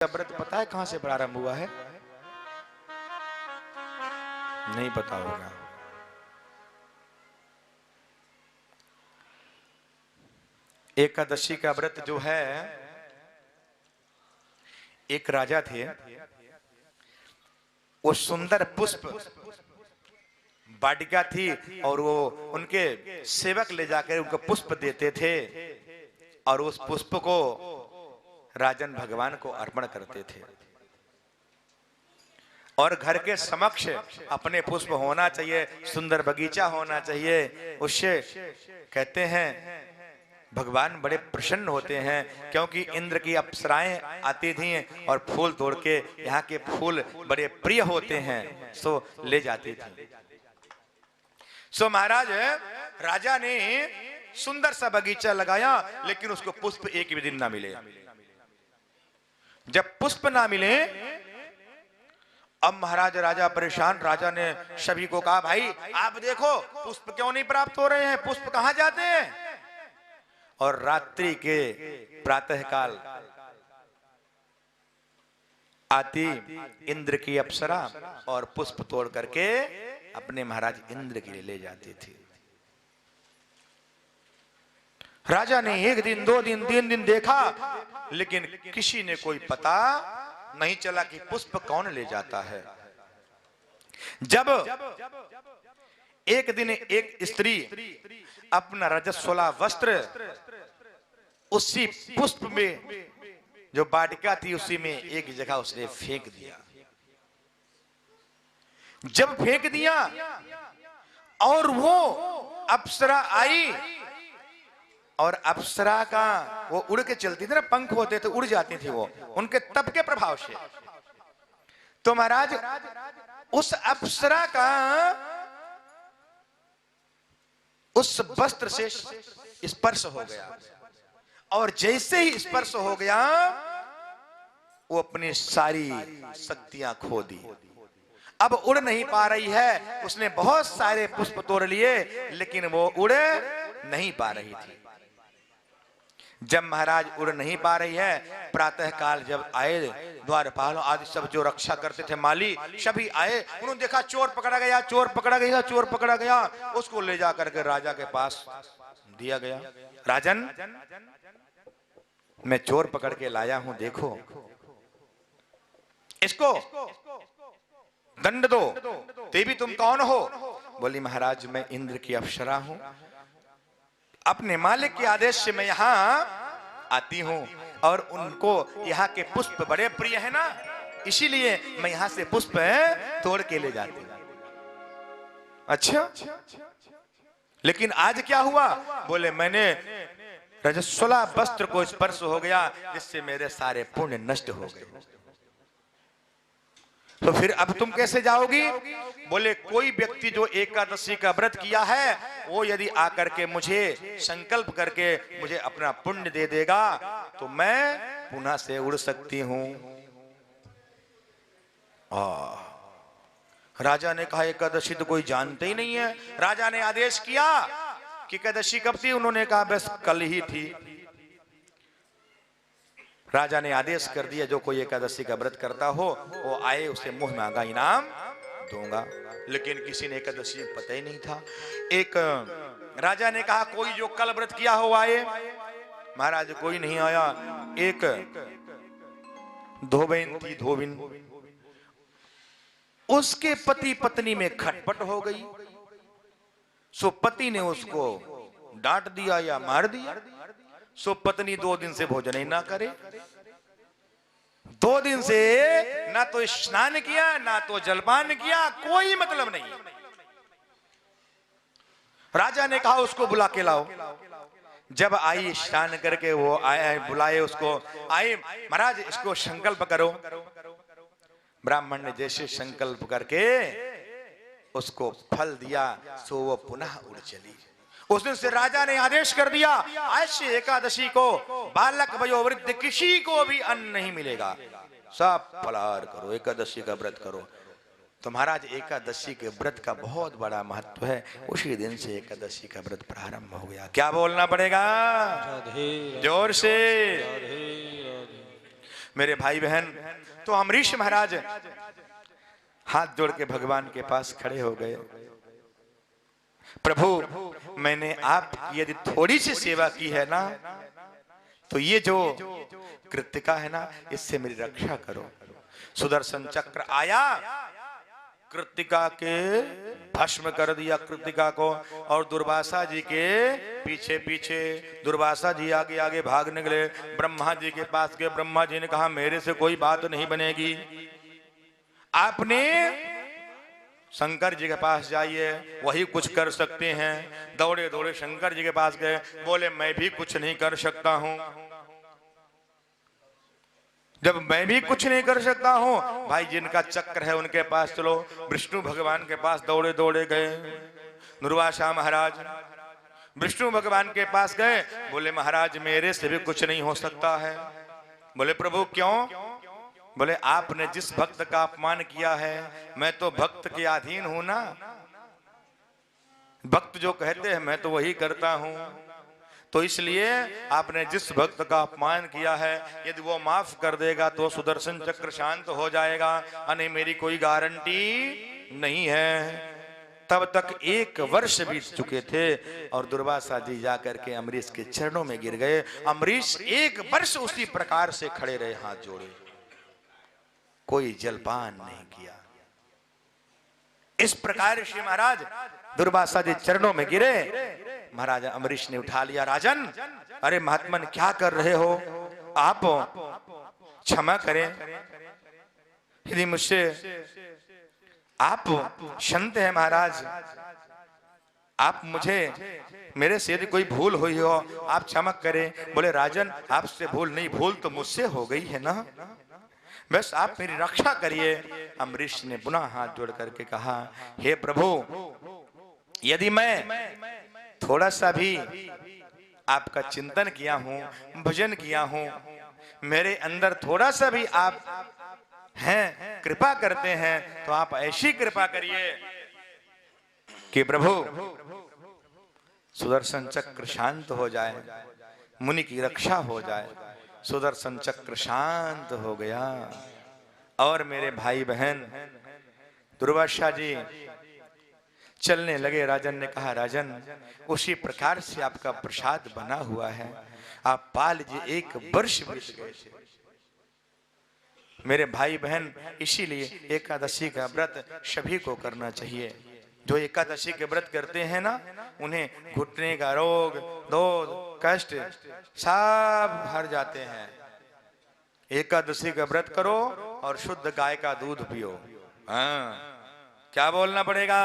व्रत पता है कहां से प्रारंभ हुआ है? नहीं पता होगा। एकादशी का व्रत जो है, एक राजा थे, वो सुंदर पुष्प वाटिका थी और वो उनके सेवक ले जाकर उनको पुष्प देते थे और उस पुष्प को राजन भगवान को अर्पण करते थे। और घर के समक्ष अपने पुष्प होना चाहिए, सुंदर बगीचा होना चाहिए। उससे कहते हैं भगवान बड़े प्रसन्न होते हैं, क्योंकि इंद्र की अप्सराएं आती थीं और फूल तोड़ के, यहाँ के फूल बड़े प्रिय होते हैं, सो ले जाती थी। सो महाराज राजा ने सुंदर सा बगीचा लगाया, लेकिन उसको पुष्प एक भी दिन ना मिले। जब पुष्प ना मिले, अब महाराज राजा परेशान। राजा ने सभी को कहा, भाई आप देखो पुष्प क्यों नहीं प्राप्त हो रहे हैं, पुष्प कहां जाते हैं? और रात्रि के प्रातः काल आती इंद्र की अप्सरा और पुष्प तोड़ करके अपने महाराज इंद्र के लिए ले जाती थी। राजा ने एक दिन, दो दिन, तीन दिन देखा, लेकिन किसी ने कोई पता नहीं चला कि पुष्प कौन ले जाता है। जब एक दिन एक स्त्री अपना रजस्वला वस्त्र उसी पुष्प में, जो वाटिका थी उसी में एक जगह उसने फेंक दिया। जब फेंक दिया और वो अप्सरा आई, और अप्सरा का वो उड़ के चलती थी ना, पंख होते थे, उड़ जाती थी वो उनके तप के प्रभाव से। तो महाराज उस अप्सरा का उस वस्त्र से स्पर्श हो गया, और जैसे ही स्पर्श हो गया वो अपनी सारी शक्तियां खो दी। अब उड़ नहीं पा रही है। उसने बहुत सारे पुष्प तोड़ लिए, लेकिन वो उड़ नहीं पा रही थी। जब महाराज उड़ नहीं पा रही है, प्रातः काल जब आए, द्वारपाल आदि सब जो रक्षा करते थे, माली सभी आए, उन्होंने देखा चोर पकड़ा गया, चोर पकड़ा गया, चोर पकड़ा गया। उसको ले जाकर के राजा के पास दिया गया। राजन, मैं चोर पकड़ के लाया हूं, देखो इसको दंड दो। देवी तुम कौन हो? बोली महाराज मैं इंद्र की अप्सरा हूं, अपने मालिक के आदेश से मैं यहाँ आती हूँ, और उनको यहाँ के पुष्प बड़े प्रिय है ना, इसीलिए मैं यहाँ से पुष्प तोड़ के ले जाती हूँ। अच्छा, लेकिन आज क्या हुआ? बोले मैंने रजस्वला वस्त्र को स्पर्श हो गया, जिससे मेरे सारे पुण्य नष्ट हो गए। तो फिर अब तुम कैसे जाओगी? बोले कोई व्यक्ति जो एकादशी का व्रत किया है, वो यदि आकर के मुझे संकल्प करके मुझे अपना पुण्य दे देगा, तो मैं पुनः से उड़ सकती हूं। राजा ने कहा एकादशी तो कोई जानते ही नहीं है। राजा ने आदेश किया कि एकादशी कब थी? उन्होंने कहा बस कल ही थी। राजा ने आदेश कर दिया जो कोई एकादशी का व्रत करता हो वो आए, उसे मुंह मांगा इनाम दूंगा। लेकिन किसी ने एकादशी पता ही नहीं था। एक राजा ने कहा कोई जो कल व्रत किया हो आए। महाराज कोई नहीं आया। एक धोबिन थी, धोबिन, उसके पति पत्नी में खटपट हो गई। सो पति ने उसको डांट दिया या मार दिया। सो पत्नी 2 दिन से भोजन ही ना करे, 2 दिन से ना तो स्नान किया ना तो जलपान किया, कोई मतलब नहीं। राजा ने कहा उसको बुला के लाओ। जब आई स्नान करके वो आया, बुलाए उसको, आई महाराज इसको संकल्प करो। ब्राह्मण ने जैसे संकल्प करके उसको फल दिया, सो वो पुनः उड़ चली। उस दिन से राजा ने आदेश कर दिया आज से एकादशी को बालक वयोवृद्ध किसी को भी अन्न नहीं मिलेगा, सब फलाहार करो, एकादशी का व्रत करो। तो महाराज एकादशी के व्रत का बहुत बड़ा महत्व है। उसी दिन से एकादशी का व्रत प्रारंभ हो गया। क्या बोलना पड़ेगा? जोर से। मेरे भाई बहन, तो अम्बरीश महाराज हाथ जोड़ के भगवान के पास खड़े हो गए। प्रभु, मैंने आपकी यदि थोड़ी सी सेवा की है ना, तो ये जो कृतिका है ना, इससे मेरी रक्षा करो। सुदर्शन चक्र आया, कृतिका के भस्म कर दिया कृतिका को, और दुर्वासा जी के पीछे पीछे, दुर्वासा जी आगे आगे भाग निकले। ब्रह्मा जी के पास गए। ब्रह्मा जी ने कहा मेरे से कोई बात नहीं बनेगी, आपने शंकर जी के पास जाइए, वही कुछ कर सकते हैं। दौड़े दौड़े शंकर जी के पास गए, बोले मैं भी कुछ नहीं कर सकता हूं। जब मैं भी कुछ नहीं कर सकता हूं, भाई जिनका चक्र है उनके पास चलो। विष्णु भगवान के पास दौड़े दौड़े गए दुर्वासा महाराज। विष्णु भगवान के पास गए, बोले महाराज मेरे से भी कुछ नहीं हो सकता है। बोले प्रभु क्यों? बोले आपने जिस भक्त का अपमान किया है, मैं तो भक्त के अधीन हूं ना, भक्त जो कहते हैं मैं तो वही करता हूं, तो इसलिए आपने जिस भक्त का अपमान किया है, यदि वो माफ कर देगा तो सुदर्शन चक्र शांत हो जाएगा, अने मेरी कोई गारंटी नहीं है। तब तक 1 वर्ष बीत चुके थे और दुर्वासा जी जाकर के अम्बरीश के चरणों में गिर गए। अम्बरीश 1 वर्ष उसी प्रकार से खड़े रहे, हाथ जोड़े, कोई जलपान नहीं किया। इस प्रकार श्री महाराज दुर्वासा जी चरणों में गिरे। महाराज अम्बरीश ने उठा लिया। राजन, अरे महात्मन क्या कर रहे हो आप? क्षमा करें, यदि मुझसे, आप संत हैं महाराज, आप मुझे, मेरे से यदि कोई भूल हुई हो आप क्षमा करें। बोले राजन आपसे भूल नहीं, भूल तो मुझसे हो गई है ना, बस आप मेरी रक्षा करिए। अम्बरीश ने पुनः हाथ जोड़ करके कहा हे प्रभु, यदि मैं थोड़ा सा भी आपका चिंतन किया हूं, भजन किया हूं, मेरे अंदर थोड़ा सा भी आप हैं, कृपा करते हैं, तो आप ऐसी कृपा करिए कि प्रभु सुदर्शन चक्र शांत हो जाए, मुनि की रक्षा हो जाए। सुदर्शन चक्र शांत हो गया और मेरे भाई बहन दुर्वासा जी चलने लगे। राजन ने कहा राजन, उसी प्रकार से आपका प्रसाद बना हुआ है, आप पा लीजिए। 1 वर्ष बीत गए थे मेरे भाई बहन, इसीलिए एकादशी का व्रत सभी को करना चाहिए। जो एकादशी के व्रत करते हैं ना, उन्हें घुटने का रोग, दर्द, कष्ट सब हर जाते हैं। एकादशी का व्रत करो और शुद्ध गाय का दूध पियो। हाँ, क्या बोलना पड़ेगा?